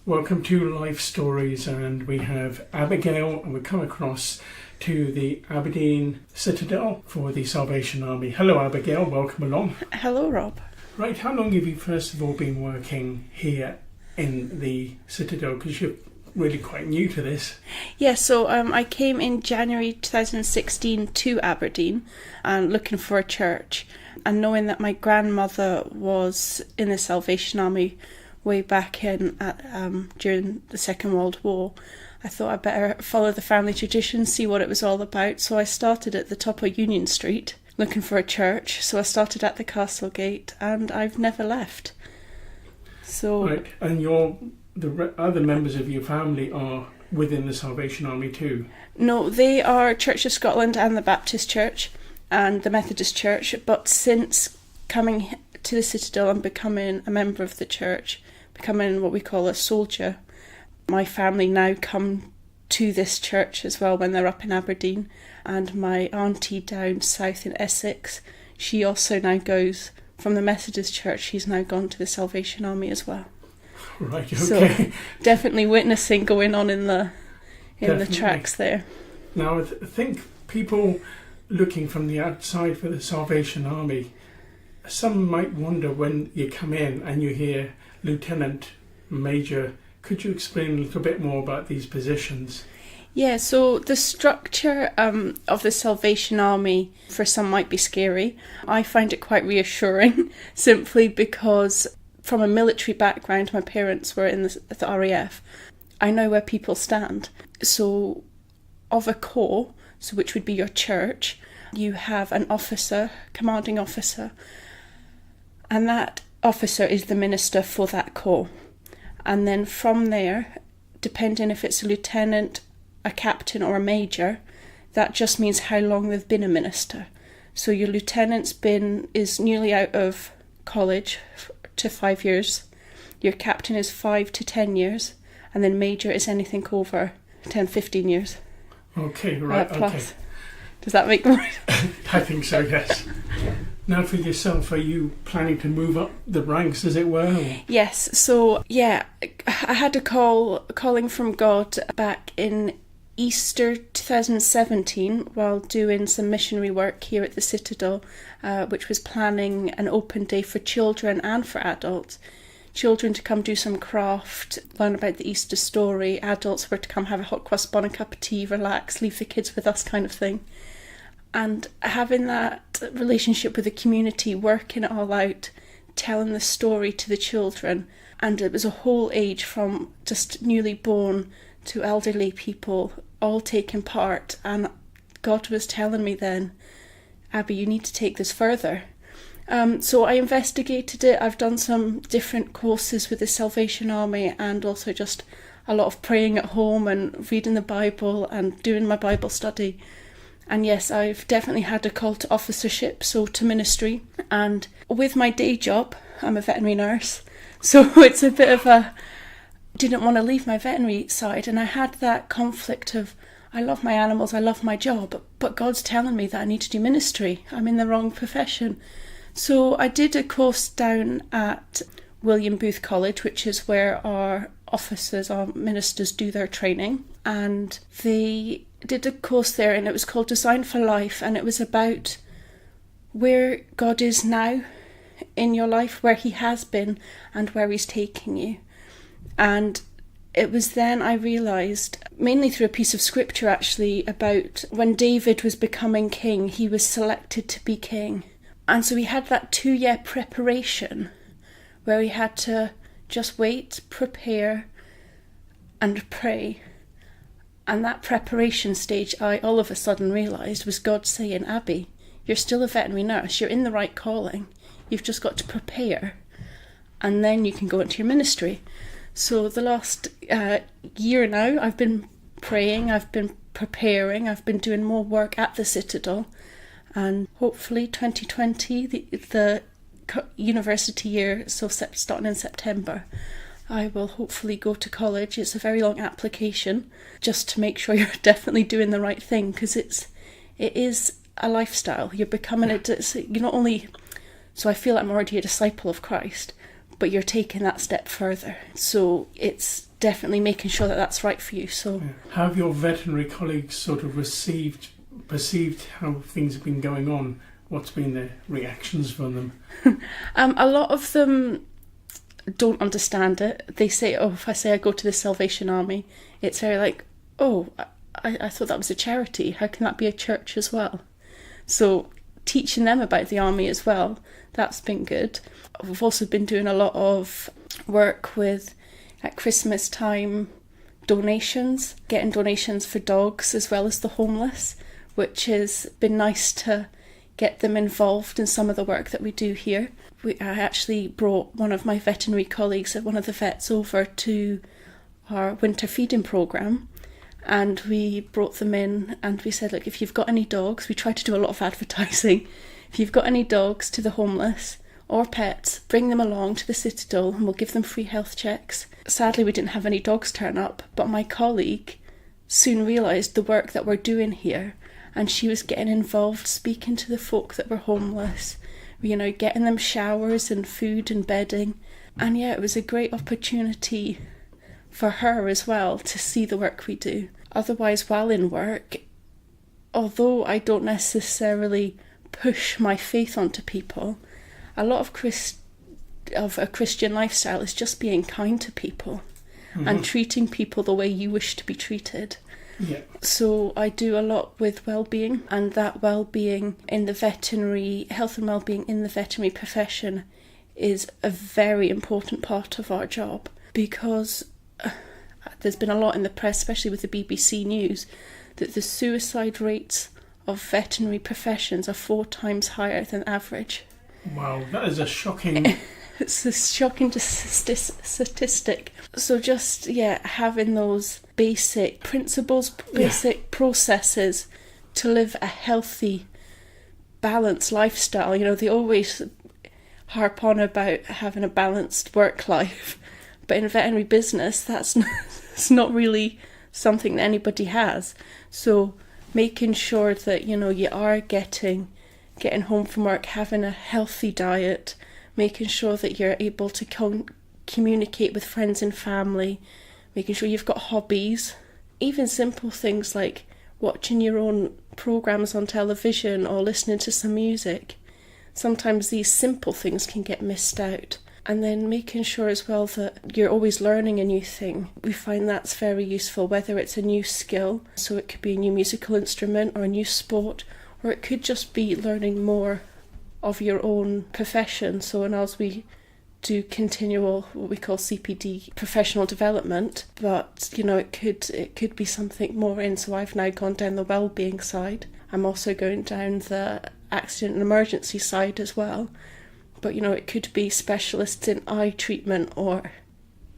Welcome to Life Stories, and we have Abigail, and we come across to the Aberdeen Citadel for the Salvation Army. Hello Abigail, welcome along. Hello Rob. Right, how long have you first of all been working here in the Citadel, because you're really quite new to this? Yeah, so I came in January 2016 to Aberdeen and looking for a church, and knowing that my grandmother was in the Salvation Army way back in during the Second World War, I thought I'd better follow the family tradition, see what it was all about. So I started at the top of Union Street looking for a church. So I started at the Castle Gate, and I've never left. So right, and the other members of your family are within the Salvation Army too? No, they are Church of Scotland and the Baptist Church and the Methodist Church, but since coming to the Citadel and becoming a member of the church, becoming what we call a soldier, my family now come to this church as well when they're up in Aberdeen. And my auntie down south in Essex, she also now goes from the Methodist Church, she's now gone to the Salvation Army as well. Right, okay. So definitely witnessing going on in the tracks there. Now I think people looking from the outside for the Salvation Army, some might wonder when you come in and you hear Lieutenant, Major. Could you explain a little bit more about these positions? Yeah, so the structure of the Salvation Army for some might be scary. I find it quite reassuring, simply because from a military background, my parents were in the RAF. I know where people stand. So of a corps, so which would be your church, you have an officer, commanding officer, and that officer is the minister for that corps. And then from there, depending if it's a lieutenant, a captain or a major, that just means how long they've been a minister. So your lieutenant's is nearly out of college to 5 years, your captain is 5 to 10 years, and then major is anything over 10-15 years. Okay, right, plus. Okay. Does that make more? I think so, yes. Now for yourself, are you planning to move up the ranks, as it were? Or? Yes, so yeah, I had a calling from God back in Easter 2017 while doing some missionary work here at the Citadel, which was planning an open day for children and for adults. Children to come do some craft, learn about the Easter story. Adults were to come have a hot cross bun, a cup of tea, relax, leave the kids with us kind of thing. And having that relationship with the community, working it all out, telling the story to the children. And it was a whole age from just newly born to elderly people all taking part. And God was telling me then, Abby, you need to take this further. So I investigated it. I've done some different courses with the Salvation Army, and also just a lot of praying at home and reading the Bible and doing my Bible study. And yes, I've definitely had a call to officership, so to ministry. And with my day job, I'm a veterinary nurse, so it's a bit of didn't want to leave my veterinary side, and I had that conflict of, I love my animals, I love my job, but God's telling me that I need to do ministry. I'm in the wrong profession. So I did a course down at William Booth College, which is where our officers, our ministers do their training, and they did a course there, and it was called Design for Life, and it was about where God is now in your life, where he has been and where he's taking you. And it was then I realised, mainly through a piece of scripture actually, about when David was becoming king, he was selected to be king. And so he had that 2-year preparation where he had to just wait, prepare and pray. And that preparation stage, I all of a sudden realised was God saying, Abby, you're still a veterinary nurse, you're in the right calling, you've just got to prepare, and then you can go into your ministry. So the last year now, I've been praying, I've been preparing, I've been doing more work at the Citadel, and hopefully 2020, the university year, so starting in September, I will hopefully go to college. It's a very long application, just to make sure you're definitely doing the right thing, because it is a lifestyle. You're becoming you're not only, so I feel I'm already a disciple of Christ, but you're taking that step further. So it's definitely making sure that that's right for you. So, How have your veterinary colleagues sort of perceived how things have been going on? What's been their reactions from them? a lot of them don't understand it. They say, oh, if I say I go to the Salvation Army, it's very like, oh, I thought that was a charity. How can that be a church as well? So teaching them about the army as well, that's been good. We've also been doing a lot of work with, at Christmas time, donations, getting donations for dogs as well as the homeless, which has been nice to get them involved in some of the work that we do here. I actually brought one of my veterinary colleagues, one of the vets, over to our winter feeding programme, and we brought them in and we said, look, if you've got any dogs, we try to do a lot of advertising, if you've got any dogs to the homeless or pets, bring them along to the Citadel and we'll give them free health checks. Sadly, we didn't have any dogs turn up, but my colleague soon realised the work that we're doing here, and she was getting involved, speaking to the folk that were homeless, getting them showers and food and bedding. And yeah, it was a great opportunity for her as well to see the work we do. Otherwise, while in work, although I don't necessarily push my faith onto people, a lot of a Christian lifestyle is just being kind to people and treating people the way you wish to be treated. Yeah. So I do a lot with well-being, and that well-being in the veterinary, health and well-being in the veterinary profession is a very important part of our job, because there's been a lot in the press, especially with the BBC News, that the suicide rates of veterinary professions are 4 times higher than average. Wow, that is a shocking... It's a shocking statistic. So just, having those basic principles, basic processes to live a healthy, balanced lifestyle. They always harp on about having a balanced work life, but in veterinary business, it's not really something that anybody has. So making sure that, you are getting home from work, having a healthy diet, making sure that you're able to communicate with friends and family, making sure you've got hobbies, even simple things like watching your own programmes on television or listening to some music. Sometimes these simple things can get missed out. And then making sure as well that you're always learning a new thing. We find that's very useful, whether it's a new skill, so it could be a new musical instrument or a new sport, or it could just be learning more of your own profession. So in ours we do continual, what we call CPD, professional development, but it could be something more in. So I've now gone down the well-being side. I'm also going down the accident and emergency side as well. But it could be specialists in eye treatment or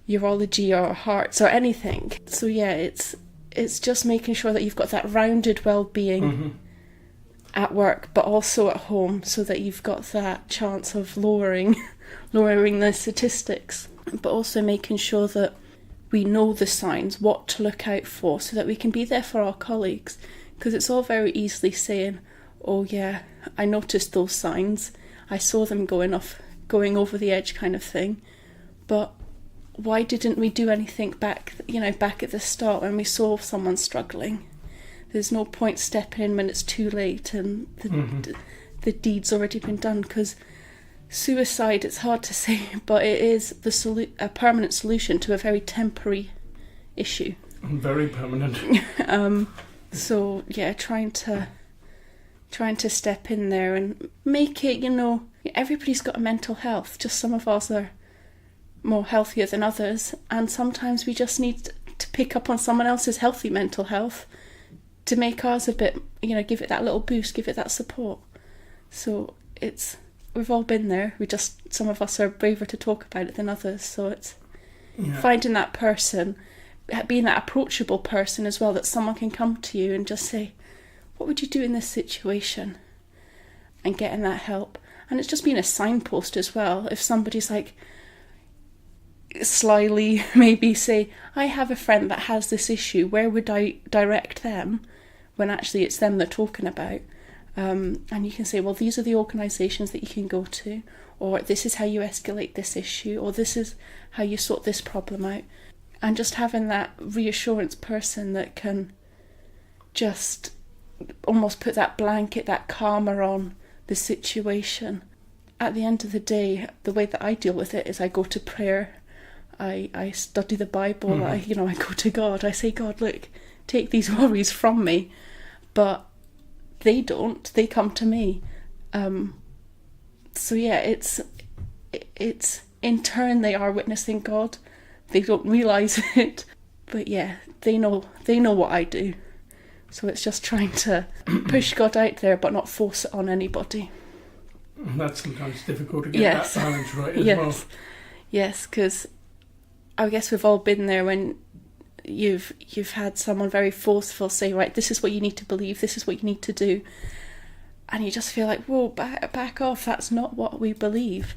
urology or hearts or anything. So yeah, it's just making sure that you've got that rounded well-being at work, but also at home, so that you've got that chance of lowering the statistics, but also making sure that we know the signs, what to look out for, so that we can be there for our colleagues. Because it's all very easily saying, oh yeah, I noticed those signs, I saw them going over the edge kind of thing, but why didn't we do anything back at the start when we saw someone struggling? There's no point stepping in when it's too late and the deed's already been done, because suicide, it's hard to say, but it is a permanent solution to a very temporary issue. Very permanent. So yeah, trying to step in there and make it, everybody's got a mental health, just some of us are more healthier than others, and sometimes we just need to pick up on someone else's healthy mental health to make ours a bit, give it that little boost, give it that support. So we've all been there. Some of us are braver to talk about it than others. So it's finding that person, being that approachable person as well, that someone can come to you and just say, what would you do in this situation? And getting that help. And it's just being a signpost as well. If somebody's like, slyly maybe say, I have a friend that has this issue, where would I direct them? When actually it's them they're talking about. And you can say, well, these are the organisations that you can go to, or this is how you escalate this issue, or this is how you sort this problem out. And just having that reassurance person that can just almost put that blanket, that calmer on the situation. At the end of the day, the way that I deal with it is I go to prayer, I study the Bible, I go to God, I say, God, look, take these worries from me. But they don't, they come to me. So yeah, it's in turn they are witnessing God. They don't realise it, but yeah, they know what I do. So it's just trying to push God out there, but not force it on anybody. And that's sometimes difficult to get that balance right as well. Yes, because I guess we've all been there when you've had someone very forceful say, right, this is what you need to believe, this is what you need to do, and you just feel like, whoa, back off, that's not what we believe.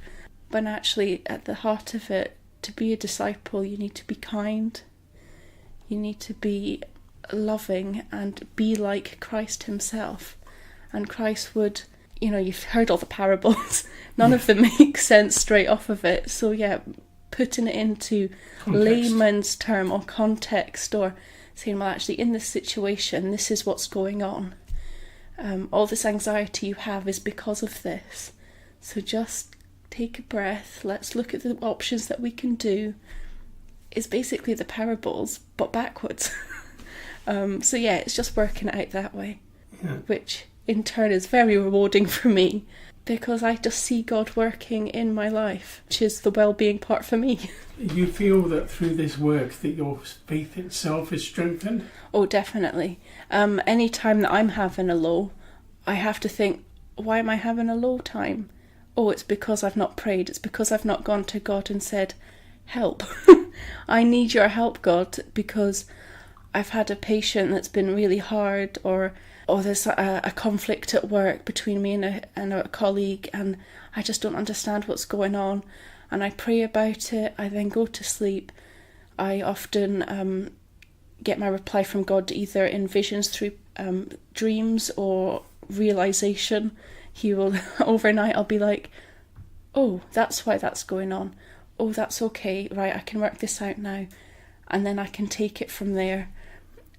But actually, at the heart of it, to be a disciple, you need to be kind, you need to be loving and be like Christ himself. And Christ would, you've heard all the parables, none of them make sense straight off of it. So yeah, putting it into layman's term or context, or saying, well, actually in this situation, this is what's going on. All this anxiety you have is because of this. So just take a breath, let's look at the options that we can do. It's basically the parables, but backwards. So yeah, it's just working it out that way, which in turn is very rewarding for me, because I just see God working in my life, which is the well-being part for me. You feel that through this work that your faith itself is strengthened? Oh, definitely. Any time that I'm having a low, I have to think, why am I having a low time? Oh, it's because I've not prayed. It's because I've not gone to God and said, help. I need your help, God, because I've had a patient that's been really hard, or there's a conflict at work between me and a colleague, and I just don't understand what's going on. And I pray about it. I then go to sleep. I often get my reply from God either in visions through dreams or realization. He will, overnight, I'll be like, oh, that's why that's going on. Oh, that's okay. Right, I can work this out now. And then I can take it from there.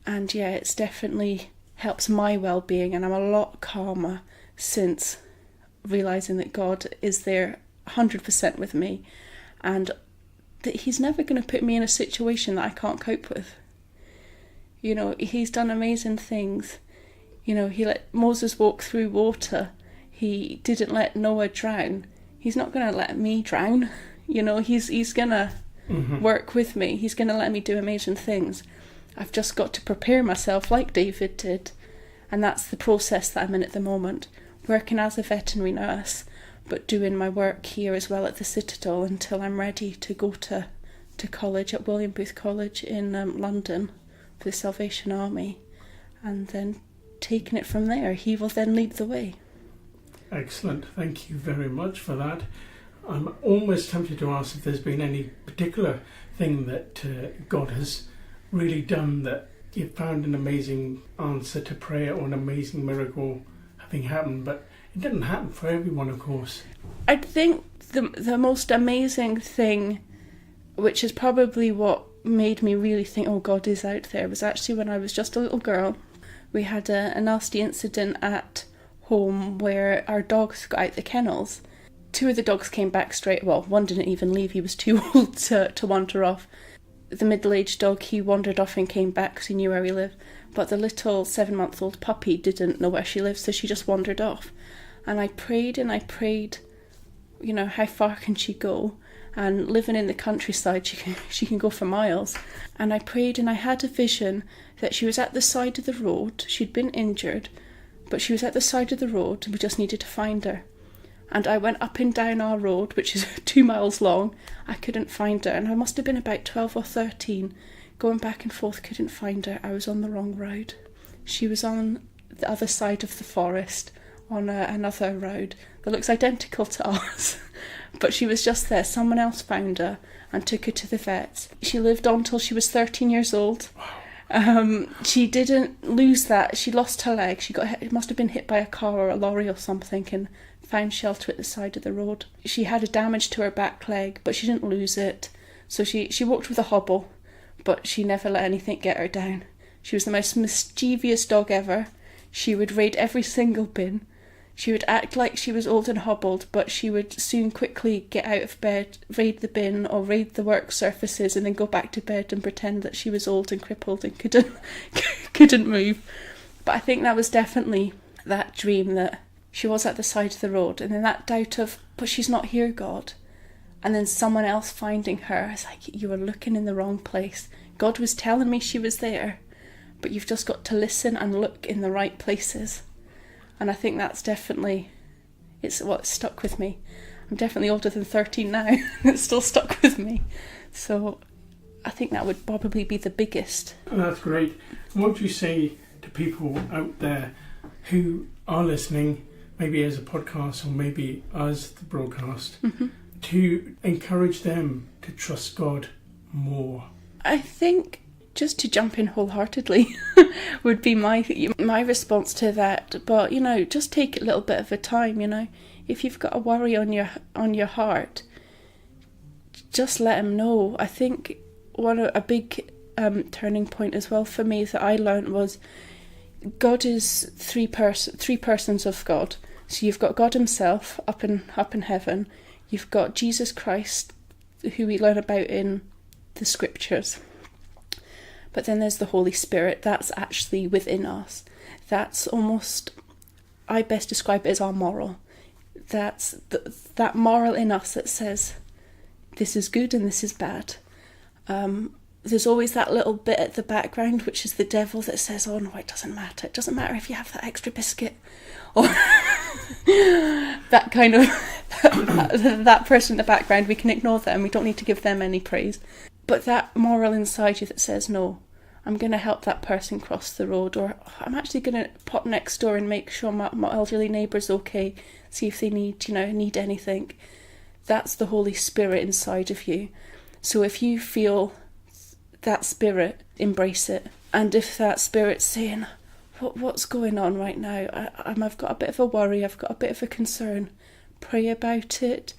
And yeah, it's definitely helps my well-being, and I'm a lot calmer since realising that God is there 100% with me, and that he's never going to put me in a situation that I can't cope with. He's done amazing things. He let Moses walk through water. He didn't let Noah drown. He's not going to let me drown. He's going to work with me. He's going to let me do amazing things. I've just got to prepare myself like David did. And that's the process that I'm in at the moment. Working as a veterinary nurse, but doing my work here as well at the Citadel until I'm ready to go to college at William Booth College in London for the Salvation Army. And then taking it from there, he will then lead the way. Excellent. Thank you very much for that. I'm almost tempted to ask if there's been any particular thing that God has really done that you found an amazing answer to prayer or an amazing miracle having happened, but it didn't happen for everyone, of course. I think the most amazing thing, which is probably what made me really think, oh, God is out there, was actually when I was just a little girl. We had a nasty incident at home where our dogs got out the kennels. 2 of the dogs came back straight, well, one didn't even leave, he was too old to wander off. The middle-aged dog, he wandered off and came back because he knew where we lived. But the little 7-month-old puppy didn't know where she lived, so she just wandered off. And I prayed, how far can she go? And living in the countryside, she can go for miles. And I prayed, and I had a vision that she was at the side of the road. She'd been injured, but she was at the side of the road, and we just needed to find her. And I went up and down our road, which is 2 miles long. I couldn't find her, and I must have been about 12 or 13, going back and forth, couldn't find her. I was on the wrong road. She was on the other side of the forest, on another road that looks identical to ours. But she was just there. Someone else found her and took her to the vet. She lived on till she was 13 years old. She didn't lose that. She lost her leg. She got hit, it must have been hit by a car or a lorry or something, and found shelter at the side of the road. She had a damage to her back leg, but she didn't lose it. So she walked with a hobble, but she never let anything get her down. She was the most mischievous dog ever. She would raid every single bin. She would act like she was old and hobbled, but she would soon quickly get out of bed, raid the bin or raid the work surfaces, and then go back to bed and pretend that she was old and crippled and couldn't move. But I think that was definitely that dream that she was at the side of the road, and then that doubt of, but she's not here, God. And then someone else finding her. It's like, you were looking in the wrong place. God was telling me she was there, but you've just got to listen and look in the right places. And I think that's definitely, it's what stuck with me. I'm definitely older than 13 now. It's still stuck with me. So I think that would probably be the biggest. Oh, that's great. What would you say to people out there who are listening, maybe as a podcast or maybe as the broadcast, to encourage them to trust God more? I think just to jump in wholeheartedly would be my response to that. But, just take a little bit of a time, If you've got a worry on your heart, just let him know. I think a big turning point as well for me that I learned was God is three persons of God. So you've got God himself up in heaven. You've got Jesus Christ, who we learn about in the scriptures. But then there's the Holy Spirit. That's actually within us. That's almost, I best describe it as our moral. That's that moral in us that says, this is good and this is bad. There's always that little bit at the background, which is the devil, that says, oh no, it doesn't matter. It doesn't matter if you have that extra biscuit. Or that kind of, that person in the background, we can ignore them. We don't need to give them any praise. But that moral inside you that says, no, I'm going to help that person cross the road, or I'm actually going to pop next door and make sure my elderly neighbour's okay, see if they need anything. That's the Holy Spirit inside of you. So if you feel that spirit, embrace it. And if that spirit's saying, what's going on right now? I've got a bit of a worry, I've got a bit of a concern. Pray about it.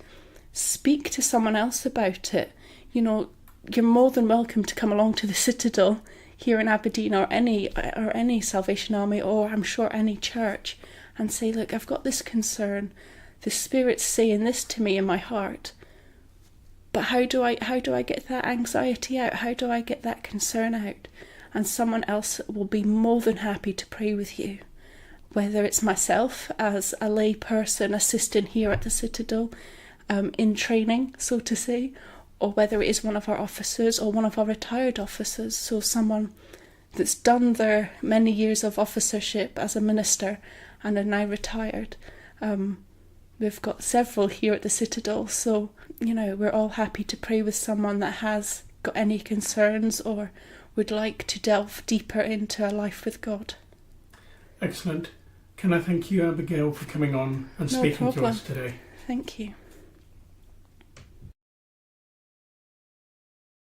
Speak to someone else about it. You're more than welcome to come along to the Citadel here in Aberdeen, or any Salvation Army, or I'm sure any church, and say, look, I've got this concern. The Spirit's saying this to me in my heart. But how do I get that anxiety out? How do I get that concern out? And someone else will be more than happy to pray with you. Whether it's myself as a lay person assisting here at the Citadel, in training, so to say, or whether it is one of our officers or one of our retired officers, so someone that's done their many years of officership as a minister and are now retired. We've got several here at the Citadel, so, we're all happy to pray with someone that has got any concerns or would like to delve deeper into a life with God. Excellent. Can I thank you, Abigail, for coming on and speaking to us today? Thank you.